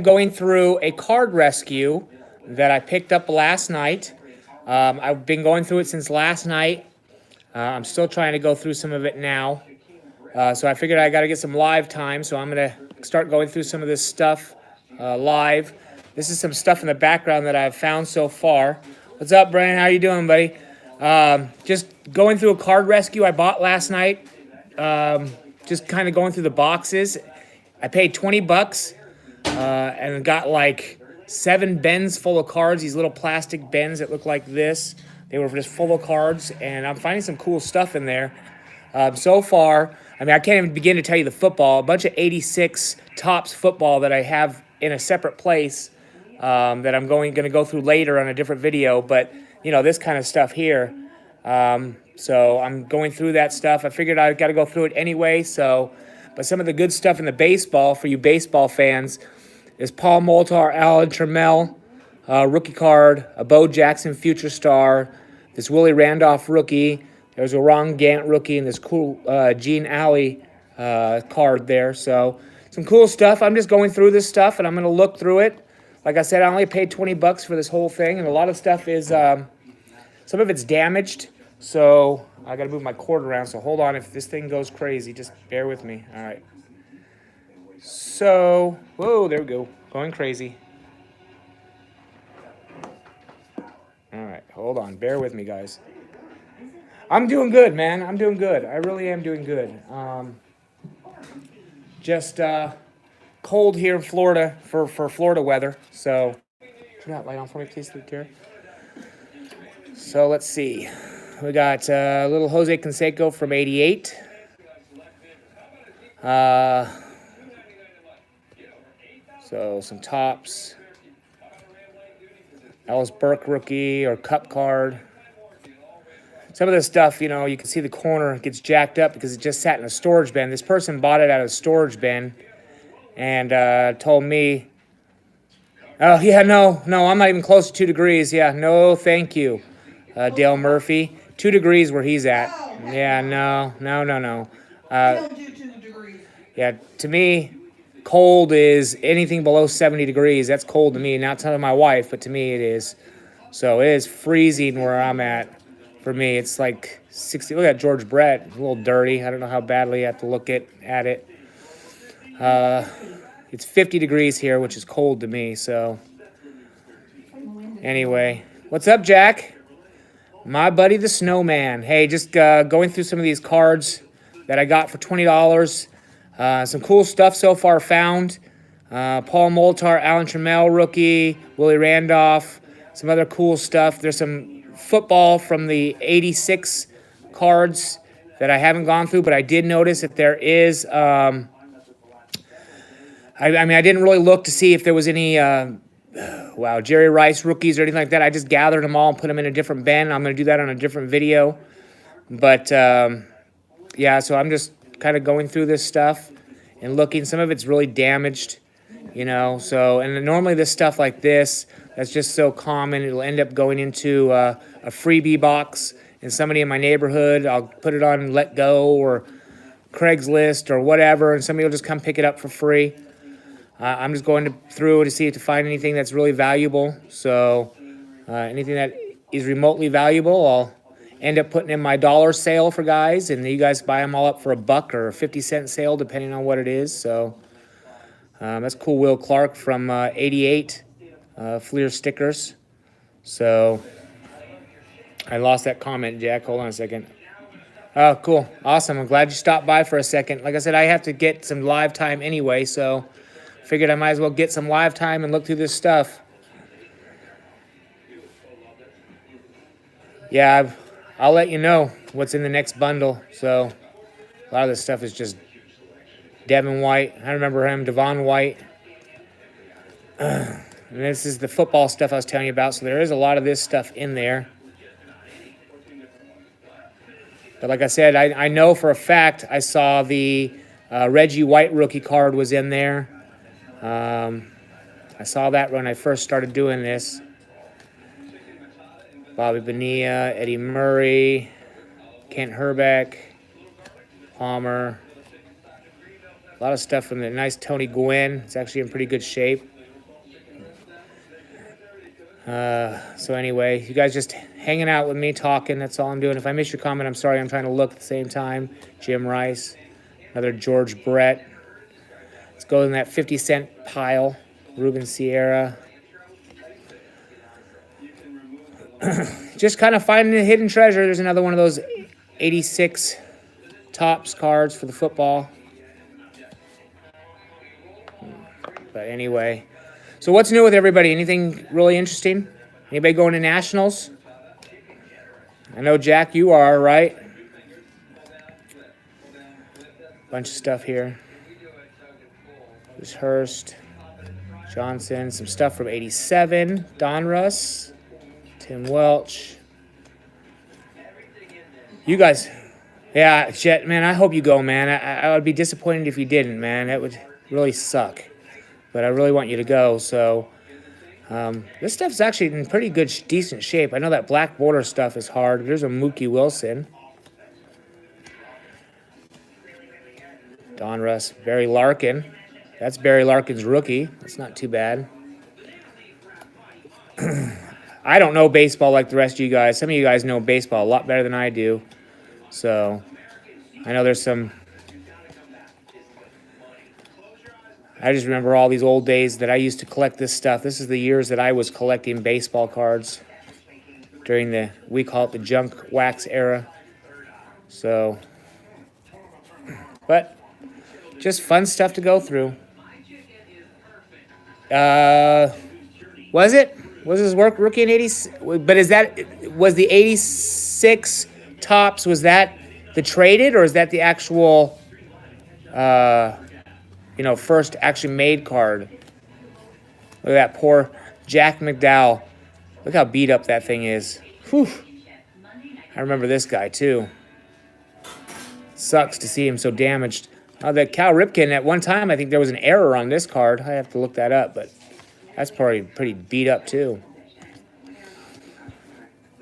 Going through a card rescue that I picked up last night. I've been going through it since last night. I'm still trying to go through some of it now. So I figured I got to get some live time, so I'm going to start going through some of this stuff live. This is some stuff in the background that I've found so far. What's up, Brandon? How you doing, buddy? Just going through a card rescue I bought last night. Just kind of going through the boxes. I paid $20 and got like 7 bins full of cards, these little plastic bins that look like this. They were just full of cards, and I'm finding some cool stuff in there. So far, I mean, I can't even begin to tell you the football. A bunch of 86 Topps football that I have in a separate place that I'm going to go through later on a different video. But, you know, this kind of stuff here. So I'm going through that stuff. I figured I got to go through it anyway. But some of the good stuff in the baseball, for you baseball fans, is Paul Moltar, Alan Trammell, rookie card, a Bo Jackson future star, this Willie Randolph rookie. There's a Ron Gant rookie and this cool Gene Alley card there. So some cool stuff. I'm just going through this stuff, and I'm going to look through it. Like I said, I only paid $20 for this whole thing, and a lot of stuff is, some of it's damaged. So I got to move my cord around, so hold on. If this thing goes crazy, just bear with me. All right. So, whoa, there we go. Going crazy. All right, hold on. Bear with me, guys. I'm doing good, man. I'm doing good. I really am doing good. Just cold here in Florida for Florida weather. So, turn that light on for me, please, Kara. So, let's see. We got little Jose Canseco from '88. So some Topps. Ellis Burke rookie or cup card. Some of this stuff, you know, you can see the corner gets jacked up because it just sat in a storage bin. This person bought it out of a storage bin and told me, oh, yeah, no, I'm not even close to 2 degrees. Yeah, no, thank you, Dale Murphy. 2 degrees where he's at. Yeah, no. Yeah, to me, cold is anything below 70 degrees. That's cold to me. Not to my wife, but to me it is. So it is freezing where I'm at. For me, it's like 60. Look at George Brett. A little dirty. I don't know how badly I have to look at it. It's 50 degrees here, which is cold to me. So anyway, what's up, Jack? My buddy the Snowman. Hey, just going through some of these cards that I got for $20. Some cool stuff so far found. Paul Moltar, Alan Trammell rookie, Willie Randolph, some other cool stuff. There's some football from the '86 cards that I haven't gone through, but I did notice that there is. I mean, I didn't really look to see if there was any. Jerry Rice rookies or anything like that. I just gathered them all and put them in a different bin. I'm going to do that on a different video. But, yeah, so I'm just kind of going through this stuff and looking. Some of it's really damaged, you know. So, and normally this stuff like this, that's just so common, it'll end up going into a freebie box. And somebody in my neighborhood, I'll put it on Let Go or Craigslist or whatever, and somebody will just come pick it up for free. I'm just going through to see to find anything that's really valuable. So anything that is remotely valuable, I'll end up putting in my dollar sale for guys, and you guys buy them all up for $1 or a 50-cent sale, depending on what it is. So that's cool. Will Clark from '88, Fleer stickers. So I lost that comment, Jack. Hold on a second. Oh, cool. Awesome. I'm glad you stopped by for a second. Like I said, I have to get some live time anyway, so figured I might as well get some live time and look through this stuff. Yeah, I'll let you know what's in the next bundle. So a lot of this stuff is just Devin White. I remember him, Devon White. And this is the football stuff I was telling you about. So there is a lot of this stuff in there. But like I said, I know for a fact I saw the Reggie White rookie card was in there. I saw that when I first started doing this. Bobby Bonilla, Eddie Murray, Kent Herbeck, Palmer. A lot of stuff from the nice Tony Gwynn. It's actually in pretty good shape. So anyway, you guys just hanging out with me, talking. That's all I'm doing. If I miss your comment, I'm sorry. I'm trying to look at the same time. Jim Rice, another George Brett. Let's go in that 50-cent pile. Ruben Sierra. Just kind of finding a hidden treasure. There's another one of those 86 Topps cards for the football. But anyway, so what's new with everybody? Anything really interesting? Anybody going to nationals? I know, Jack, you are, right? Bunch of stuff here. There's Hurst, Johnson, some stuff from 87, Donruss, Tim Welch. You guys, yeah, Jet, man, I hope you go, man. I would be disappointed if you didn't, man. That would really suck. But I really want you to go, so this stuff's actually in pretty good, decent shape. I know that black border stuff is hard. There's a Mookie Wilson. Donruss, Barry Larkin. That's Barry Larkin's rookie. That's not too bad. I don't know baseball like the rest of you guys. Some of you guys know baseball a lot better than I do. So I know there's some... I just remember all these old days that I used to collect this stuff. This is the years that I was collecting baseball cards during the, we call it the junk wax era. So, but just fun stuff to go through. Was it? Was his work rookie in 80? But is that, was the 86 Topps, was that the traded, or is that the actual, you know, first actually made card? Look at that poor Jack McDowell. Look how beat up that thing is. Whew. I remember this guy too. Sucks to see him so damaged. The Cal Ripken, at one time, I think there was an error on this card. I have to look that up, but that's probably pretty beat up too.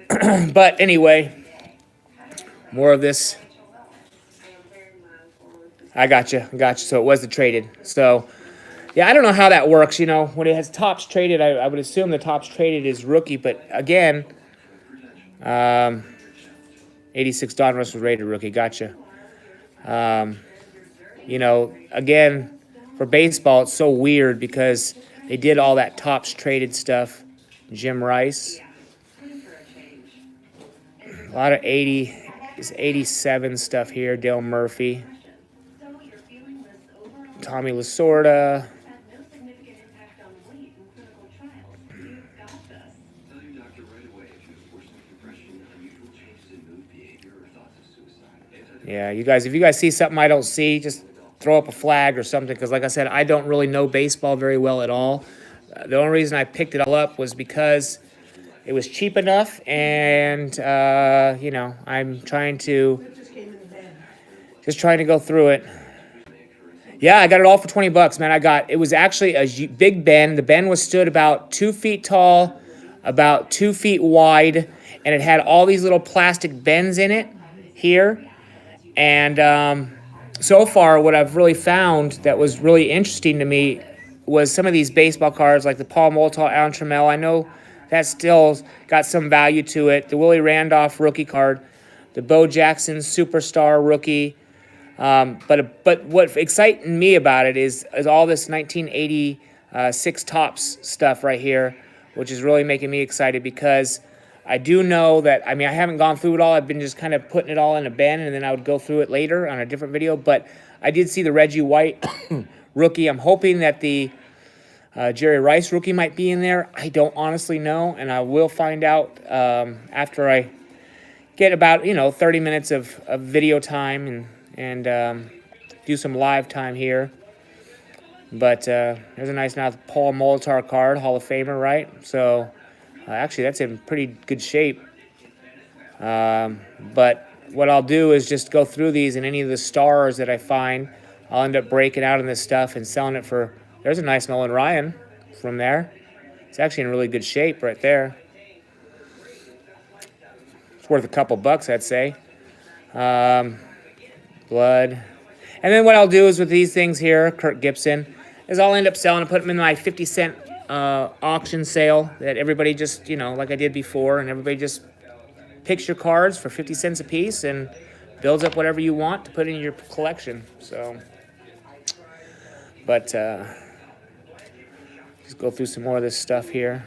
But anyway, more of this. I gotcha. So it was the traded. So, yeah, I don't know how that works. You know, when it has Topps traded, I would assume the Topps traded is rookie. But again, 86 Donruss was rated rookie. Gotcha. You know, again, for baseball, it's so weird because they did all that Topps traded stuff. Jim Rice. A lot of 87 stuff here. Dale Murphy. Tommy Lasorda. Yeah, you guys, if you guys see something I don't see, just throw up a flag or something, because like I said, I don't really know baseball very well at all. The only reason I picked it all up was because it was cheap enough, and, you know, I'm trying to go through it. Yeah, I got it all for $20, man. It was actually a big Ben. The Ben was stood about 2 feet tall, about 2 feet wide, and it had all these little plastic bends in it here. And so far, what I've really found that was really interesting to me was some of these baseball cards, like the Paul Molitor, Alan Trammell. I know that still got some value to it. The Willie Randolph rookie card, the Bo Jackson Superstar rookie. But what excites me about it is all this 1986 Topps stuff right here, which is really making me excited because I do know that, I mean, I haven't gone through it all. I've been just kind of putting it all in a bin, and then I would go through it later on a different video. But I did see the Reggie White rookie. I'm hoping that the Jerry Rice rookie might be in there. I don't honestly know, and I will find out after I get about, 30 minutes of video time and do some live time here. But there's a nice now Paul Molitor card, Hall of Famer, right? So actually that's in pretty good shape. But what I'll do is just go through these, and any of the stars that I find, I'll end up breaking out in this stuff and selling it for, there's a nice Nolan Ryan from there. It's actually in really good shape right there. It's worth a couple bucks, I'd say. Blood. And then what I'll do is with these things here, Kirk Gibson, is I'll end up selling and put them in my 50-cent auction sale that everybody just, like I did before, and everybody just picks your cards for 50 cents a piece and builds up whatever you want to put in your collection. So, but just go through some more of this stuff here.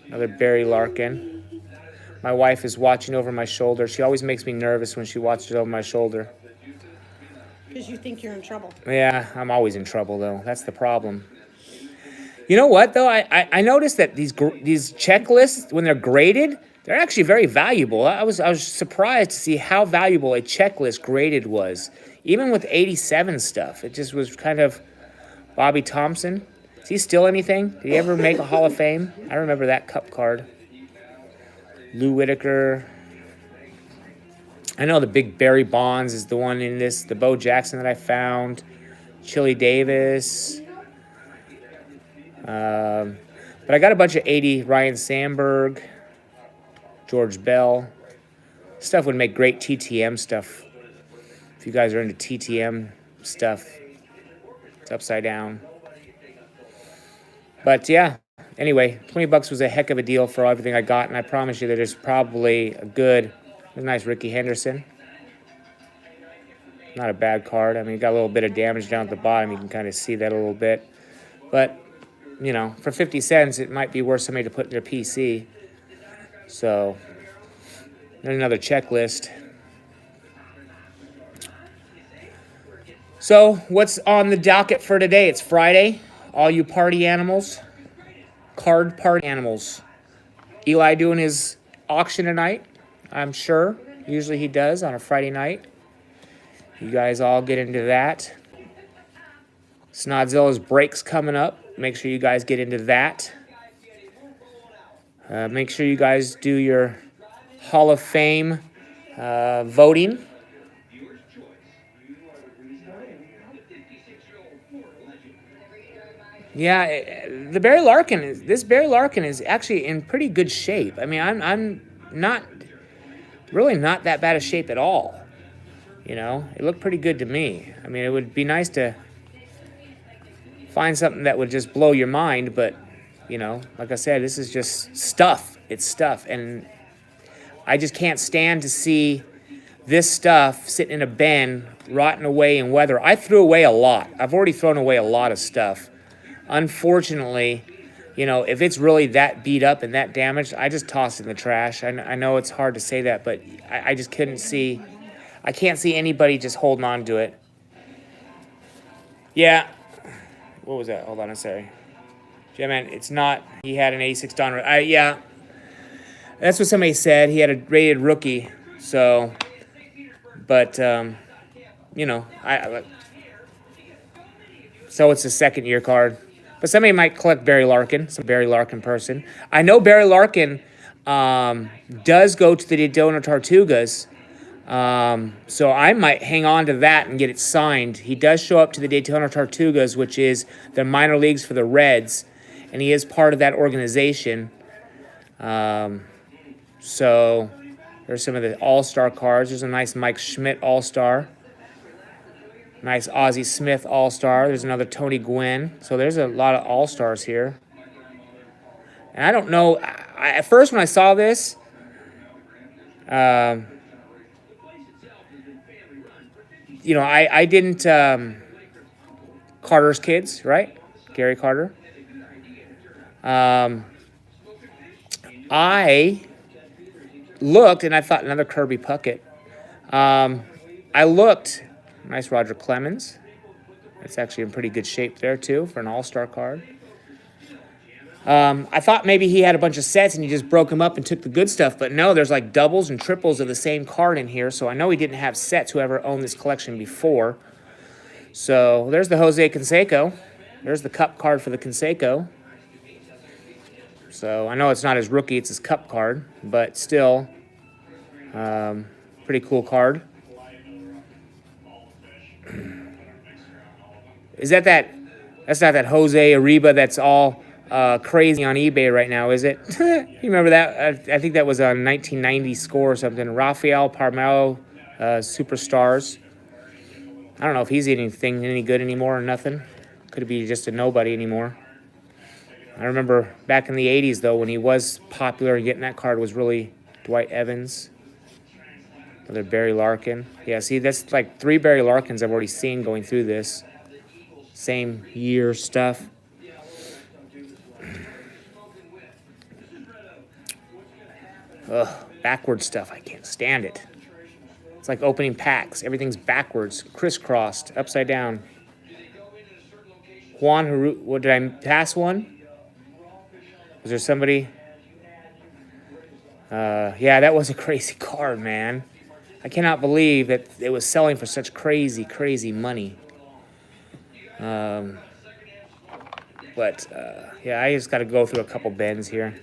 Another Barry Larkin. My wife is watching over my shoulder. She always makes me nervous when she watches over my shoulder. Because you think you're in trouble. Yeah, I'm always in trouble, though. That's the problem. You know what, though? I noticed that these checklists, when they're graded, they're actually very valuable. I was surprised to see how valuable a checklist graded was. Even with 87 stuff, it just was kind of... Bobby Thompson. Is he still anything? Did he ever make a Hall of Fame? I remember that cup card. Lou Whitaker. I know the big Barry Bonds is the one in this. The Bo Jackson that I found. Chili Davis. But I got a bunch of 80 Ryan Sandberg. George Bell. Stuff would make great TTM stuff. If you guys are into TTM stuff. It's upside down. But yeah. Anyway, $20 was a heck of a deal for everything I got, and I promise you that there's probably a nice Ricky Henderson. Not a bad card. I mean, got a little bit of damage down at the bottom. You can kind of see that a little bit. But, for 50 cents, it might be worth somebody to put in their PC. So, there's another checklist. So, what's on the docket for today? It's Friday. All you party animals. Card party animals. Eli doing his auction tonight, I'm sure. Usually he does on a Friday night. You guys all get into that. Snodzilla's break's coming up. Make sure you guys get into that. Make sure you guys do your Hall of Fame voting. Yeah, this Barry Larkin is actually in pretty good shape. I mean, I'm not that bad of shape at all. It looked pretty good to me. I mean, it would be nice to find something that would just blow your mind, but like I said, this is just stuff. It's stuff, and I just can't stand to see this stuff sitting in a bin, rotting away in weather. I threw away a lot. I've already thrown away a lot of stuff. Unfortunately, if it's really that beat up and that damaged, I just toss it in the trash. I know it's hard to say that, but I just can't see anybody just holding on to it. Yeah. What was that? Hold on a second. Yeah, man, it's not. He had an 86 Don. Yeah. That's what somebody said. He had a rated rookie. So, but, so it's a second year card. But somebody might collect Barry Larkin, some Barry Larkin person. I know Barry Larkin does go to the Daytona Tortugas, so I might hang on to that and get it signed. He does show up to the Daytona Tortugas, which is the minor leagues for the Reds, and he is part of that organization. So there's some of the All-Star cards. There's a nice Mike Schmidt All-Star. Nice Ozzie Smith All-Star. There's another Tony Gwynn. So there's a lot of All-Stars here. And I don't know. At first when I saw this, I didn't... Carter's Kids, right? Gary Carter. I looked, and I thought another Kirby Puckett. I looked... Nice Roger Clemens. It's actually in pretty good shape there, too, for an all-star card. I thought maybe he had a bunch of sets and he just broke them up and took the good stuff. But no, there's like doubles and triples of the same card in here. So I know he didn't have sets, whoever owned this collection before. So there's the Jose Canseco. There's the cup card for the Canseco. So I know it's not his rookie, it's his cup card. But still, pretty cool card. That's not that Jose Arriba that's all crazy on eBay right now, is it? You remember that? I think that was a 1990 score or something. Rafael Palmeiro, Superstars. I don't know if he's any good anymore or nothing. Could be just a nobody anymore. I remember back in the 80s, though, when he was popular, getting that card was really Dwight Evans. Another Barry Larkin. Yeah, see, that's like 3 Barry Larkins I've already seen going through this. Same year stuff. Ugh, backward stuff. I can't stand it. It's like opening packs. Everything's backwards, crisscrossed, upside down. Juan Haru. What, did I pass one? Was there somebody? Yeah, that was a crazy card, man. I cannot believe that it was selling for such crazy, crazy money. But yeah, I just got to go through a couple bends here.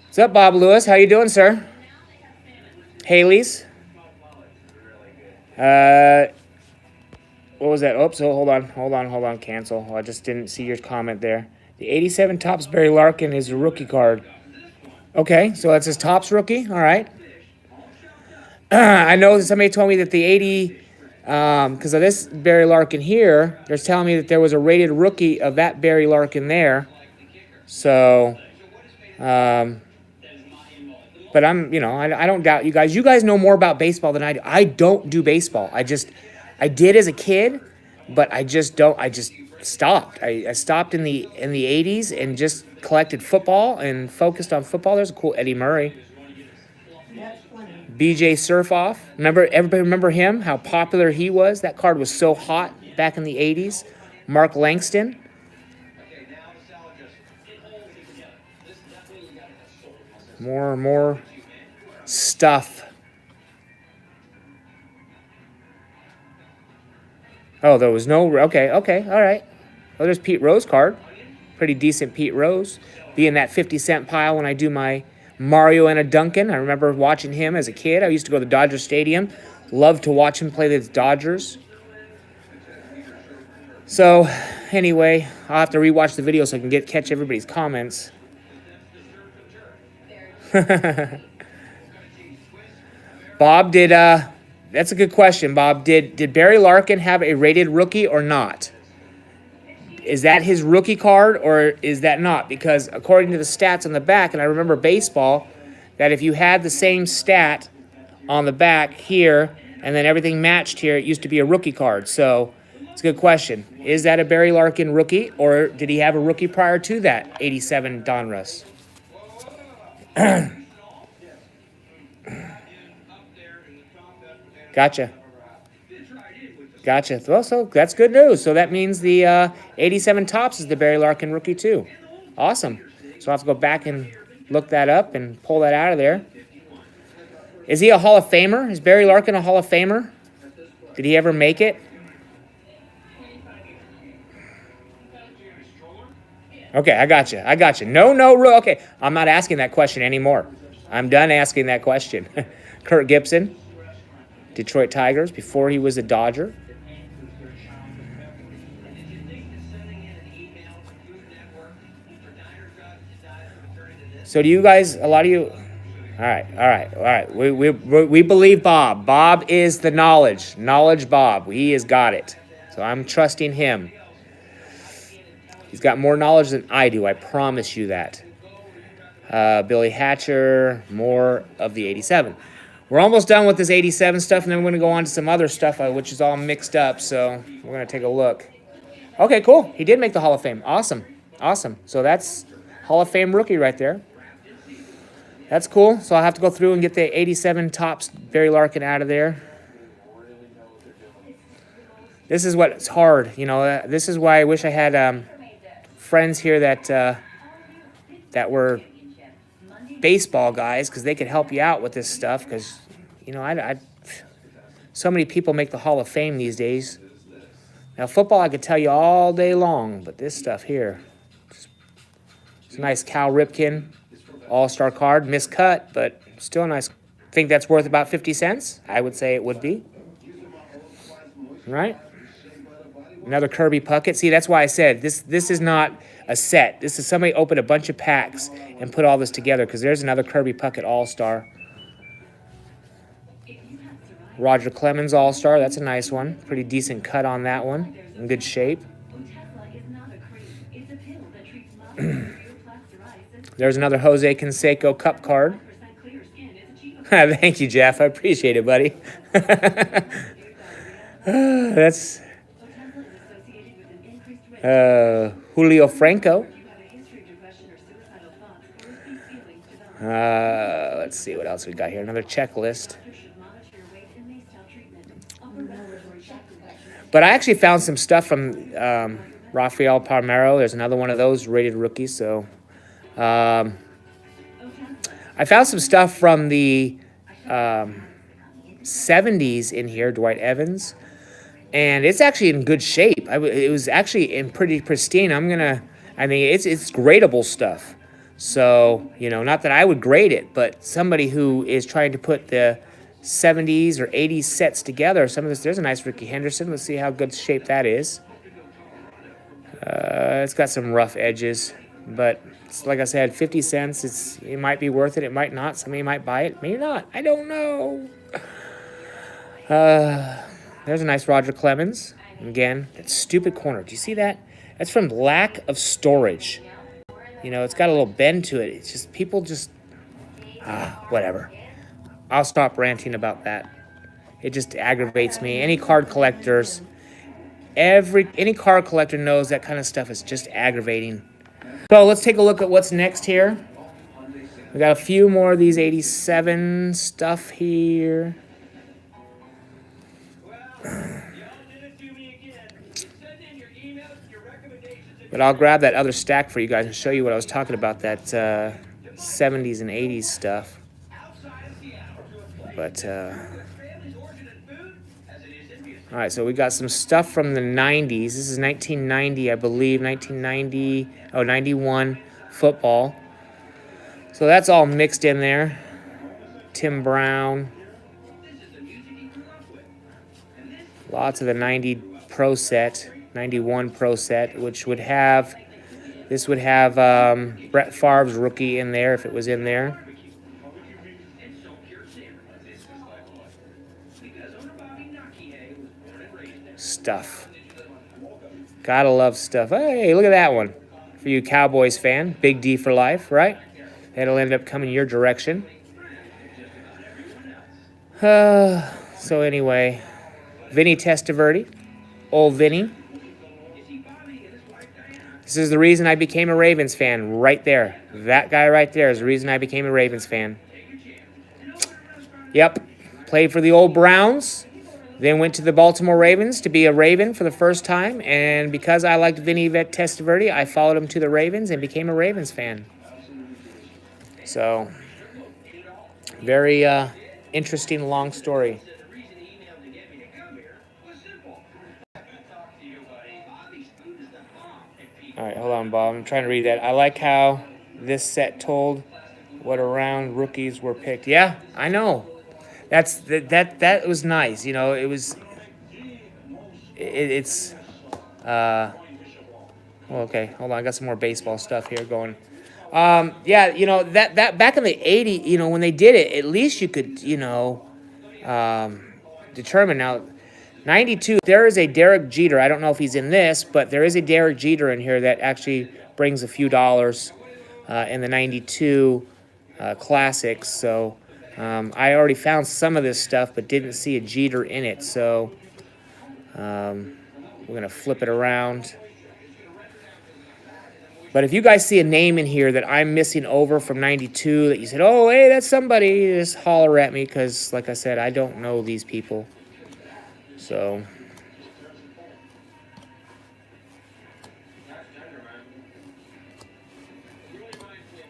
What's up, Bob Lewis? How you doing, sir? Haley's. What was that? Oops, hold on. Cancel. Oh, I just didn't see your comment there. The 87 Topps Barry Larkin is a rookie card. Okay, so that's his Topps rookie. All right. I know somebody told me that the 80, because of this Barry Larkin here, they're telling me that there was a rated rookie of that Barry Larkin there. So, but I'm, I don't doubt you guys. You guys know more about baseball than I do. I don't do baseball. I did as a kid, but I just stopped. I stopped in the 80s and just collected football and focused on football. There's a cool Eddie Murray. BJ Surfoff. Everybody remember him? How popular he was? That card was so hot back in the 80s. Mark Langston. More stuff. Oh, there was no... Okay, all right. Oh, there's Pete Rose card. Pretty decent Pete Rose. Be in that 50-cent pile when I do my Mario and a Duncan. I remember watching him as a kid. I used to go to the Dodger Stadium. Loved to watch him play the Dodgers. So, anyway, I'll have to rewatch the video so I can catch everybody's comments. Bob, that's a good question, Bob. Did Barry Larkin have a rated rookie or not? Is that his rookie card or is that not? Because according to the stats on the back, and I remember baseball, that if you had the same stat on the back here and then everything matched here, it used to be a rookie card. So it's a good question. Is that a Barry Larkin rookie or did he have a rookie prior to that 87 Donruss? Gotcha. Well, so that's good news. So that means the 87 Topps is the Barry Larkin rookie too. Awesome. So I'll have to go back and look that up and pull that out of there. Is he a Hall of Famer? Is Barry Larkin a Hall of Famer? Did he ever make it? Okay, I got you. No. Okay, I'm not asking that question anymore. I'm done asking that question. Kurt Gibson, Detroit Tigers, before he was a Dodger. So do you guys, a lot of you, all right. We believe Bob. Bob is the knowledge Bob. He has got it. So I'm trusting him. He's got more knowledge than I do. I promise you that. Billy Hatcher, more of the 87. We're almost done with this 87 stuff, and then we're going to go on to some other stuff, which is all mixed up. So we're going to take a look. Okay, cool. He did make the Hall of Fame. Awesome. So that's Hall of Fame rookie right there. That's cool. So I'll have to go through and get the 87 Topps Barry Larkin out of there. This is what's hard. This is why I wish I had friends here that were baseball guys, because they could help you out with this stuff. Because, so many people make the Hall of Fame these days. Now, football, I could tell you all day long, but this stuff here, it's a nice Cal Ripken All-Star card, miscut, but still nice. Think that's worth about 50 cents? I would say it would be. Right? Another Kirby Puckett. See, that's why I said this is not a set. This is somebody opened a bunch of packs and put all this together, because there's another Kirby Puckett All-Star. Roger Clemens All-Star. That's a nice one. Pretty decent cut on that one. In good shape. There's another Jose Canseco Cup card. Thank you, Jeff. I appreciate it, buddy. That's Julio Franco. Let's see what else we got here. Another checklist. But I actually found some stuff from Rafael Palmeiro. There's another one of those rated rookies. So I found some stuff from the 70s in here, Dwight Evans. And it's actually in good shape. It was actually in pretty pristine. I mean, it's gradable stuff. So, not that I would grade it, but somebody who is trying to put the 70s or 80s sets together, some of this, there's a nice Ricky Henderson. Let's see how good shape that is. It's got some rough edges, but it's, like I said, 50 cents. It might be worth it. It might not. Somebody might buy it. Maybe not. I don't know. There's a nice Roger Clemens. Again, that stupid corner. Do you see that? That's from lack of storage. It's got a little bend to it. It's just, people just, whatever. I'll stop ranting about that. It just aggravates me. Any card collectors, any card collector knows that kind of stuff is just aggravating. So let's take a look at what's next here. We got a few more of these 87 stuff here. But I'll grab that other stack for you guys and show you what I was talking about, that 70s and 80s stuff. But, all right, so we got some stuff from the 90s. This is 1990, I believe, 91 football. So that's all mixed in there. Tim Brown. Lots of the 90 Pro set. 91 Pro set, which would have, this would have Brett Favre's rookie in there if it was in there. Stuff. Gotta love stuff. Hey, look at that one. For you Cowboys fan, Big D for life, right? That'll end up coming your direction. So anyway, Vinny Testaverde, old Vinny. This is the reason I became a Ravens fan, right there. That guy right there is the reason I became a Ravens fan. Yep, played for the old Browns, then went to the Baltimore Ravens to be a Raven for the first time, and because I liked Vinny Testaverde, I followed him to the Ravens and became a Ravens fan. So, very interesting long story. All right, hold on, Bob. I'm trying to read that. I like how this set told what round rookies were picked. Yeah, I know. That was nice. It was. It's. Well, okay, hold on. I got some more baseball stuff here going. Yeah, that back in the 80s, when they did it, at least you could, determine now. 92, there is a Derek Jeter. I don't know if he's in this, but there is a Derek Jeter in here that actually brings a few dollars in the 92 Classics. So I already found some of this stuff, but didn't see a Jeter in it. So we're going to flip it around. But if you guys see a name in here that I'm missing over from 92 that you said, oh, hey, that's somebody, just holler at me because, like I said, I don't know these people. So,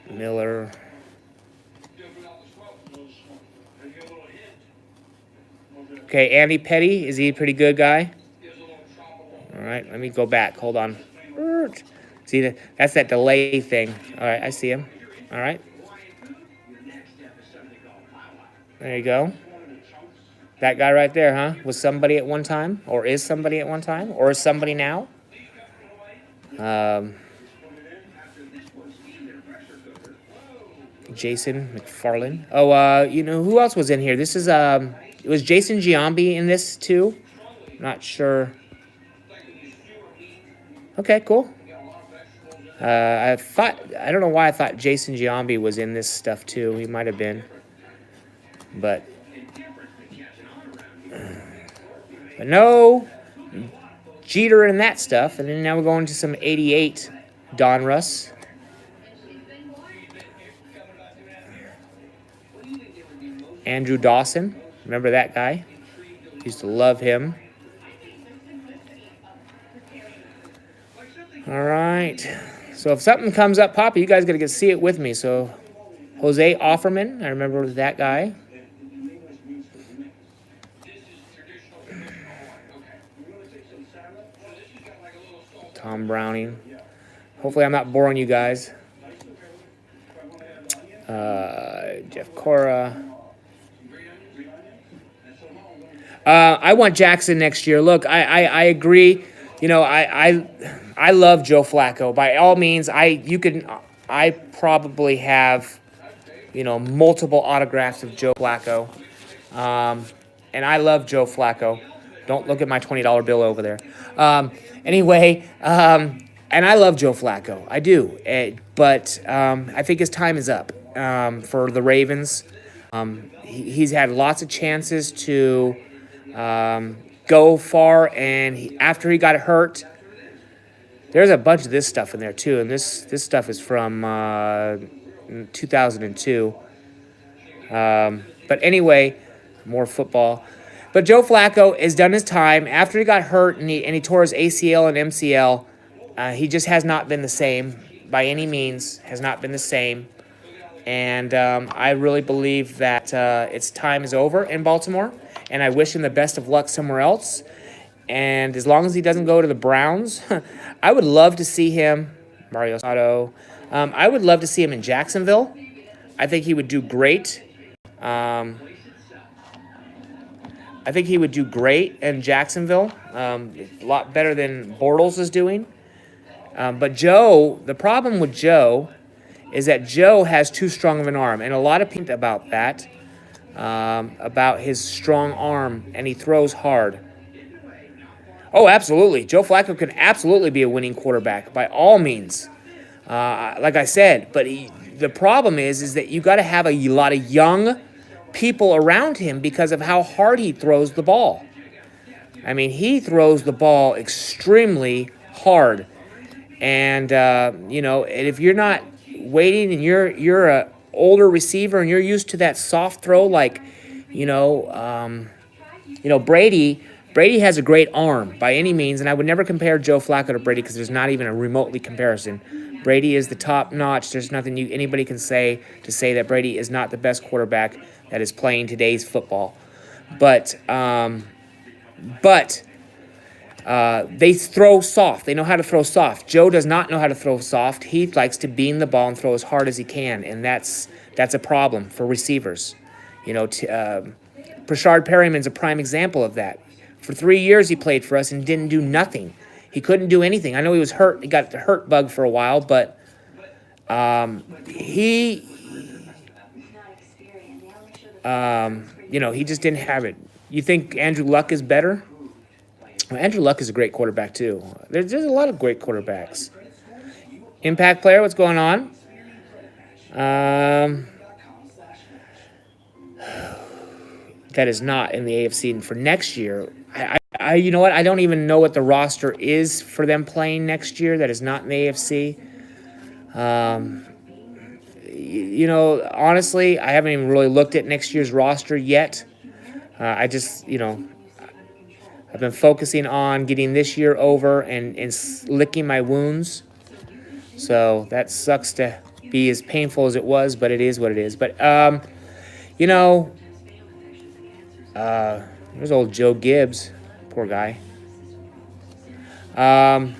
Miller. Okay, Andy Petty, is he a pretty good guy? All right, let me go back. Hold on. See, that's that delay thing. All right, I see him. All right. There you go. That guy right there, huh? Was somebody at one time? Or is somebody at one time? Or is somebody now? Jason McFarland. Oh, who else was in here? This is, was Jason Giambi in this too? Not sure. Okay, cool. I don't know why I thought Jason Giambi was in this stuff too. He might have been. But no Jeter in that stuff. And then now we're going to some 88 Donruss. Andrew Dawson. Remember that guy? Used to love him. All right. So if something comes up, Papa, you guys got to get see it with me. So Jose Offerman, I remember that guy. Tom Browning. Hopefully I'm not boring you guys. Jeff Cora. I want Jackson next year. Look, I agree. You know, I love Joe Flacco. By all means, I probably have, you know, multiple autographs of Joe Flacco. And I love Joe Flacco. Don't look at my $20 bill over there. Anyway, and I love Joe Flacco. I do. But I think his time is up for the Ravens. He's had lots of chances to go far, and after he got hurt, there's a bunch of this stuff in there too, and this stuff is from 2002. But anyway, more football. But Joe Flacco has done his time. After he got hurt and he tore his ACL and MCL, he just has not been the same by any means. Has not been the same. And I really believe that its time is over in Baltimore. And I wish him the best of luck somewhere else. And as long as he doesn't go to the Browns, I would love to see him, Mario Sato. I would love to see him in Jacksonville. I think he would do great. I think he would do great in Jacksonville. A lot better than Bortles is doing. But Joe, the problem with Joe is that Joe has too strong of an arm. And a lot of people about that, about his strong arm, and he throws hard. Oh, absolutely. Joe Flacco can absolutely be a winning quarterback, by all means. Like I said, but the problem is that you got to have a lot of young people around him because of how hard he throws the ball. I mean, he throws the ball extremely hard. And, you know, and if you're not waiting and you're a older receiver and you're used to that soft throw like, Brady has a great arm by any means, and I would never compare Joe Flacco to Brady because there's not even a remotely comparison. Brady is the top notch. There's nothing anybody can say to say that Brady is not the best quarterback that is playing today's football. But they throw soft. They know how to throw soft. Joe does not know how to throw soft. He likes to beam the ball and throw as hard as he can, and that's a problem for receivers. You know, Prashard Perryman's a prime example of that. For 3 years he played for us and didn't do nothing. He couldn't do anything. I know he was hurt. He got the hurt bug for a while, but he just didn't have it. You think Andrew Luck is better? Well, Andrew Luck is a great quarterback, too. There's a lot of great quarterbacks. Impact player, what's going on? That is not in the AFC. And for next year, you know what? I don't even know what the roster is for them playing next year. That is not in the AFC. Honestly, I haven't even really looked at next year's roster yet. I've been focusing on getting this year over and licking my wounds. So that sucks to be as painful as it was, but it is what it is. But, there's old Joe Gibbs. Poor guy. I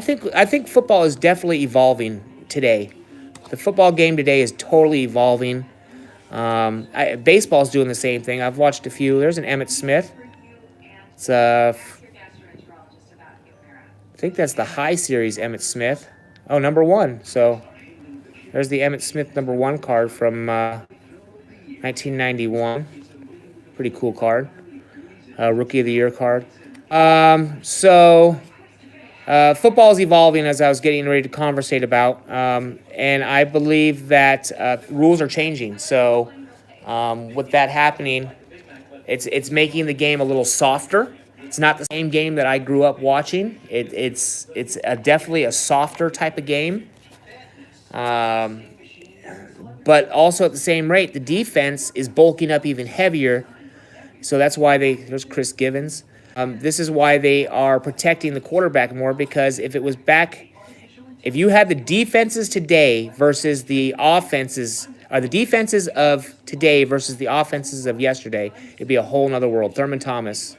think football is definitely evolving today. The football game today is totally evolving. Baseball's doing the same thing. I've watched a few. There's an Emmitt Smith. It's I think that's the high series Emmitt Smith. Oh, number 1. So there's the Emmitt Smith number 1 card from 1991. Pretty cool card. Rookie of the Year card. So football is evolving, as I was getting ready to conversate about, and I believe that rules are changing. So with that happening, it's making the game a little softer. It's not the same game that I grew up watching. It's definitely a softer type of game. But also at the same rate, the defense is bulking up even heavier. So that's why there's Chris Givens. This is why they are protecting the quarterback more, because if you had the defenses today versus the offenses, or the defenses of today versus the offenses of yesterday, it'd be a whole nother world. Thurman Thomas,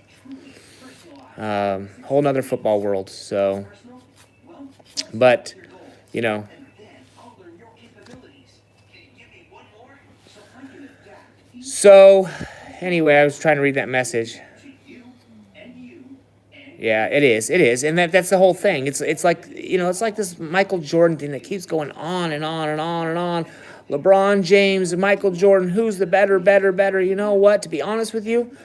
whole nother football world. So, but, you know. So, anyway, I was trying to read that message. Yeah, it is, and that's the whole thing. It's like, it's like this Michael Jordan thing that keeps going on and on and on and on. LeBron James and Michael Jordan, who's the better? You know what? To be honest with you,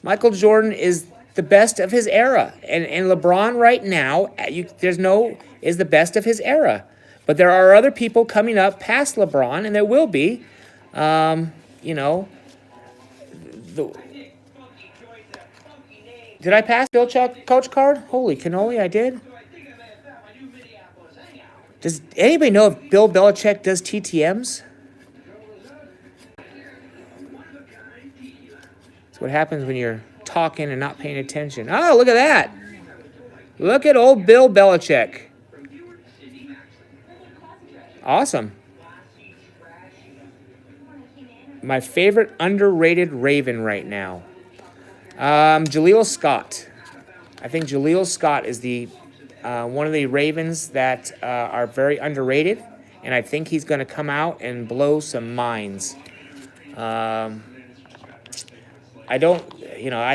Michael Jordan is the best of his era, and LeBron right now, is the best of his era. But there are other people coming up past LeBron, and there will be. You know, Did I pass Bill Coach card? Holy cannoli, I did. Does anybody know if Bill Belichick does TTMs? That's what happens when you're talking and not paying attention. Oh, look at that. Look at old Bill Belichick. Awesome. My favorite underrated Raven right now. Jaleel Scott. I think Jaleel Scott is the one of the Ravens that are very underrated, and I think he's going to come out and blow some minds. I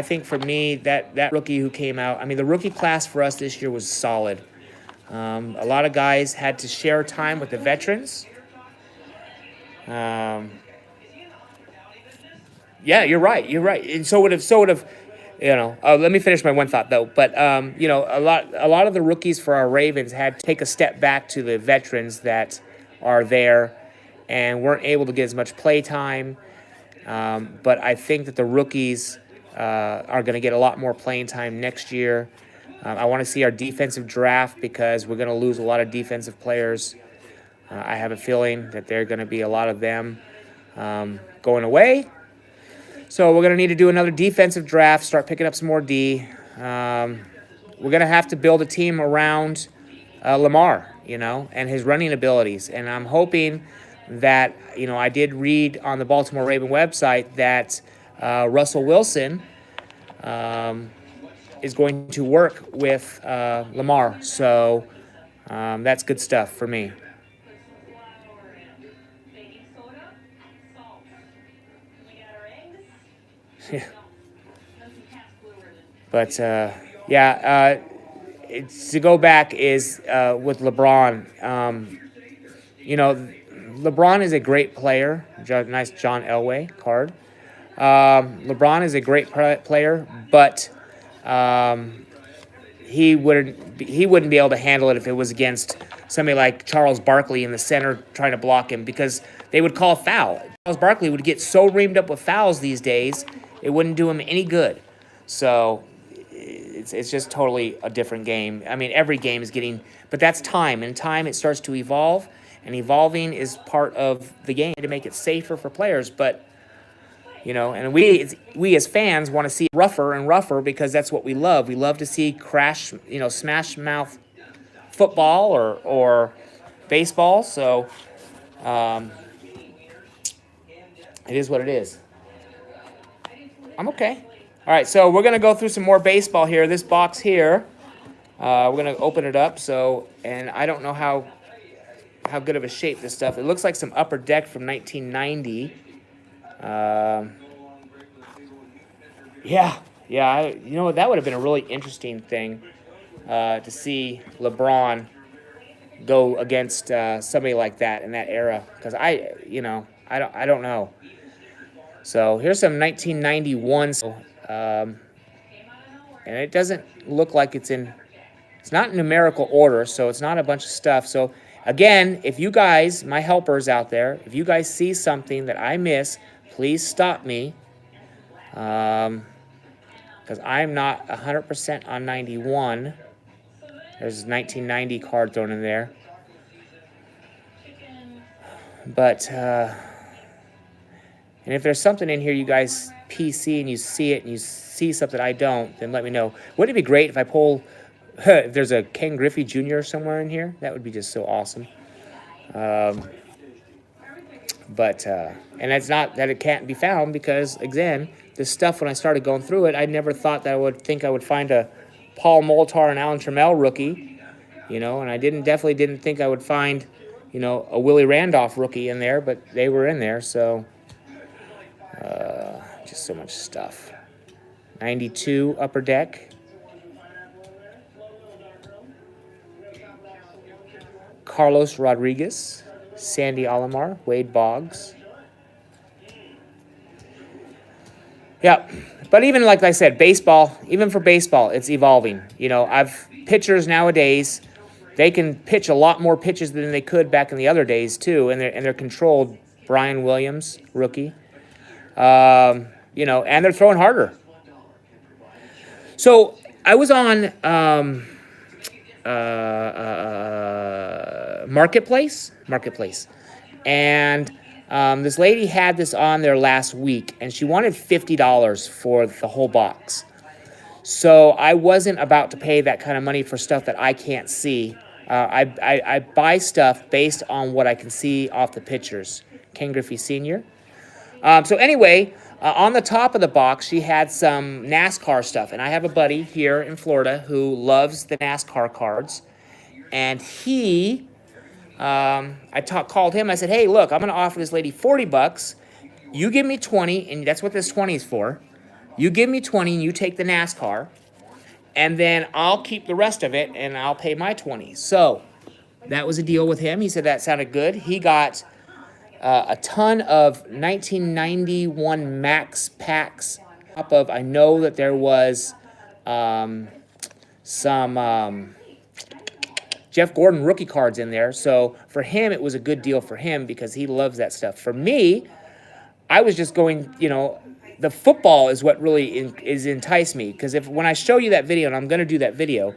think for me, that rookie who came out, I mean, the rookie class for us this year was solid. A lot of guys had to share time with the veterans. Yeah, you're right. And so would have, let me finish my one thought though. But a lot of the rookies for our Ravens had to take a step back to the veterans that are there, and weren't able to get as much play time. But I think that the rookies are going to get a lot more playing time next year. I want to see our defensive draft, because we're going to lose a lot of defensive players. I have a feeling that there are going to be a lot of them going away. So we're going to need to do another defensive draft, start picking up some more D. We're going to have to build a team around Lamar, and his running abilities. And I'm hoping that, I did read on the Baltimore Raven website that Russell Wilson is going to work with Lamar. So that's good stuff for me. Yeah. But to go back is with LeBron. LeBron is a great player. Nice John Elway card. LeBron is a great player, but he wouldn't be able to handle it if it was against somebody like Charles Barkley in the center trying to block him, because they would call a foul. Charles Barkley would get so reamed up with fouls these days, it wouldn't do him any good. So it's just totally a different game. I mean, every game is getting, but that's time. In time, it starts to evolve, and evolving is part of the game to make it safer for players. But and we as fans want to see rougher and rougher, because that's what we love. We love to see smash mouth football or baseball. So it is what it is. I'm okay. All right, so we're going to go through some more baseball here. This box here, we're going to open it up. And I don't know how good of a shape this stuff. It looks like some Upper Deck from 1990. That would have been a really interesting thing to see LeBron go against somebody like that in that era, because I don't know. So here's some 1991. and it doesn't look like it's not in numerical order, so it's not a bunch of stuff. So again, if you guys, my helpers out there, if you guys see something that I miss, please stop me, because I'm not 100% on 91. There's a 1990 card thrown in there. But, and if there's something in here you guys PC and you see it and you see something I don't, then let me know. Wouldn't it be great if I pull, if there's a Ken Griffey Jr. somewhere in here? That would be just so awesome. And it's not that it can't be found, because, again, this stuff, when I started going through it, I never thought that I would find a Paul Moltar and Alan Trammell rookie, and I definitely didn't think I would find, a Willie Randolph rookie in there, but they were in there, so just so much stuff. 92 Upper Deck. Carlos Rodriguez, Sandy Alomar, Wade Boggs. Yeah, but even like I said, baseball, even for baseball, it's evolving. Pitchers nowadays, they can pitch a lot more pitches than they could back in the other days too, and they're controlled. Brian Williams, rookie, and they're throwing harder. So I was on Marketplace, and this lady had this on there last week, and she wanted $50 for the whole box. So I wasn't about to pay that kind of money for stuff that I can't see. I buy stuff based on what I can see off the pictures. Ken Griffey Sr. So anyway, on the top of the box, she had some NASCAR stuff. And I have a buddy here in Florida who loves the NASCAR cards. And he, called him. I said, hey, look, I'm going to offer this lady $40. You give me 20, and that's what this 20 is for. You give me 20, and you take the NASCAR. And then I'll keep the rest of it, and I'll pay my 20. So that was a deal with him. He said that sounded good. He got a ton of 1991 Max packs. I know that there was some Jeff Gordon rookie cards in there. So for him, it was a good deal for him because he loves that stuff. For me, I was just going, the football is what really is enticed me, because when I show you that video, and I'm going to do that video,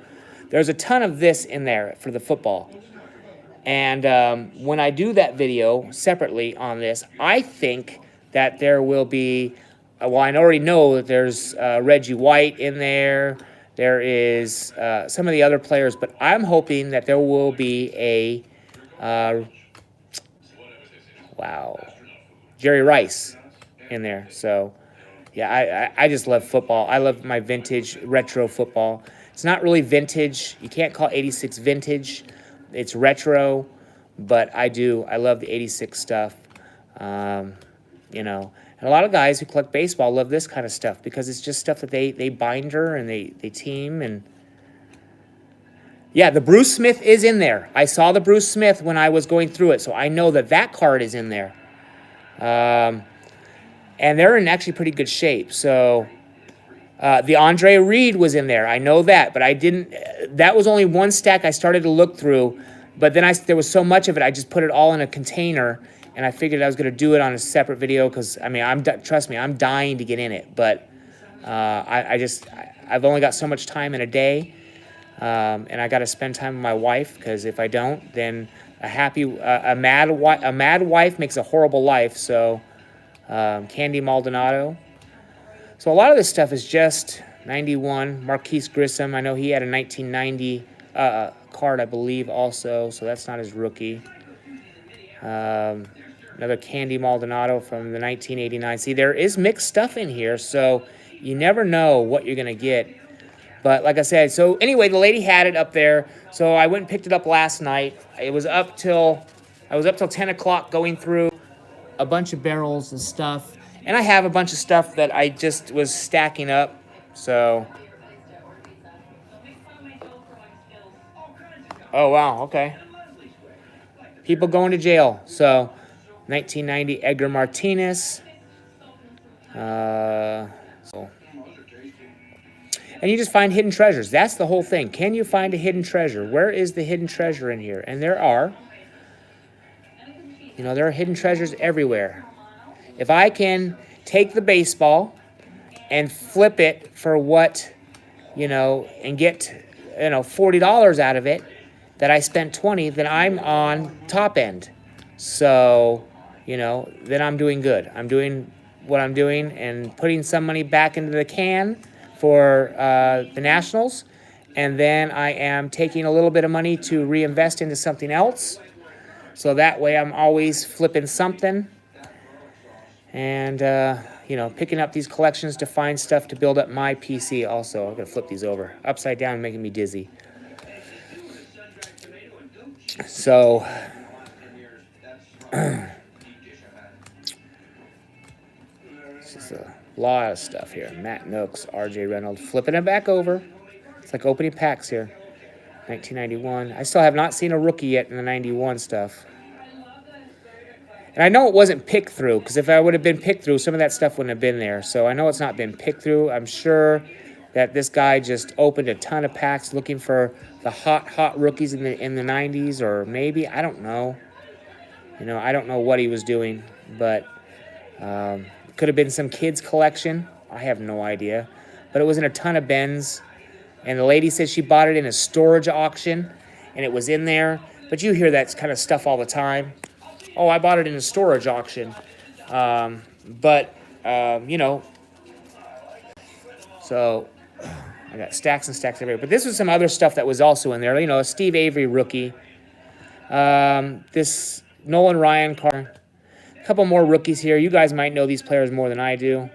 there's a ton of this in there for the football. And when I do that video separately on this, I think that there will be, I already know that there's Reggie White in there. There is some of the other players, but I'm hoping that there will be a, Jerry Rice in there. So, yeah, I just love football. I love my vintage retro football. It's not really vintage. You can't call 86 vintage. It's retro, but I do. I love the 86 stuff, And a lot of guys who collect baseball love this kind of stuff because it's just stuff that they binder and they team. And yeah, the Bruce Smith is in there. I saw the Bruce Smith when I was going through it, so I know that card is in there. And they're in actually pretty good shape. So the Andre Reed was in there. I know that, but I didn't. That was only one stack I started to look through, but then there was so much of it, I just put it all in a container, and I figured I was going to do it on a separate video because trust me, I'm dying to get in it. But I've only got so much time in a day, and I got to spend time with my wife, because if I don't, then a mad wife makes a horrible life. So. Candy Maldonado. So a lot of this stuff is just 91. Marquise Grissom, I know he had a 1990 card, I believe, also, so that's not his rookie. Another Candy Maldonado from the 1989. See, there is mixed stuff in here, so you never know what you're going to get. But like I said, so anyway, the lady had it up there, so I went and picked it up last night. I was up till 10 o'clock going through a bunch of barrels and stuff, and I have a bunch of stuff that I just was stacking up. So, oh wow, okay. People going to jail. So, 1990 Edgar Martinez. And you just find hidden treasures. That's the whole thing. Can you find a hidden treasure? Where is the hidden treasure in here? And there are. You know, there are hidden treasures everywhere. If I can take the baseball and flip it for what, you know, and get, you know, $40 out of it, that I spent 20, then I'm on top end. So, you know, then I'm doing good. I'm doing what I'm doing and putting some money back into the can for the Nationals. And then I am taking a little bit of money to reinvest into something else. So that way I'm always flipping something. And, you know, picking up these collections to find stuff to build up my PC also. I'm going to flip these over. Upside down, making me dizzy. So, this is a lot of stuff here. Matt Nooks, RJ Reynolds, flipping it back over. It's like opening packs here. 1991. I still have not seen a rookie yet in the 91 stuff. And I know it wasn't picked through, because if I would have been picked through, some of that stuff wouldn't have been there. So I know it's not been picked through. I'm sure that this guy just opened a ton of packs looking for the hot rookies in the 90s, or maybe, I don't know. You know, I don't know what he was doing, but could have been some kids' collection. I have no idea. But it was in a ton of bins. And the lady said she bought it in a storage auction, and it was in there. But you hear that kind of stuff all the time. Oh, I bought it in a storage auction. You know, so I got stacks and stacks everywhere. But this was some other stuff that was also in there. You know, a Steve Avery rookie. This Nolan Ryan card. A couple more rookies here. You guys might know these players more than I do.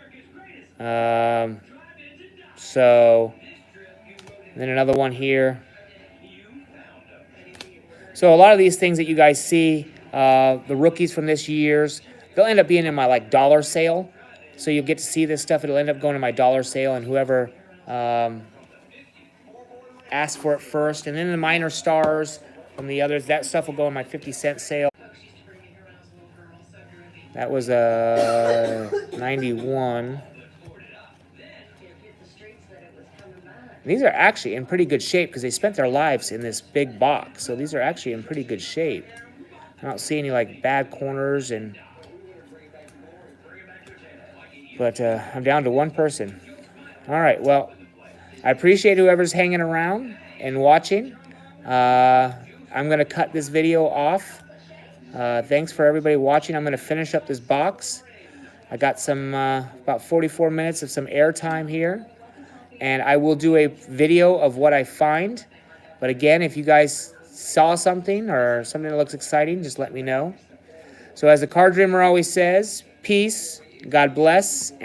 Then another one here. So a lot of these things that you guys see, the rookies from this year's, they'll end up being in my like dollar sale. So you'll get to see this stuff. It'll end up going to my dollar sale, and whoever asks for it first. And then the minor stars from the others, that stuff will go in my 50-cent sale. That was a 91. And these are actually in pretty good shape because they spent their lives in this big box. So these are actually in pretty good shape. I don't see any like bad corners, but I'm down to one person. All right, well, I appreciate whoever's hanging around and watching. I'm going to cut this video off. Thanks for everybody watching. I'm going to finish up this box. I got some about 44 minutes of some airtime here. And I will do a video of what I find. But again, if you guys saw something or something that looks exciting, just let me know. So as the Card Dreamer always says, peace, God bless, and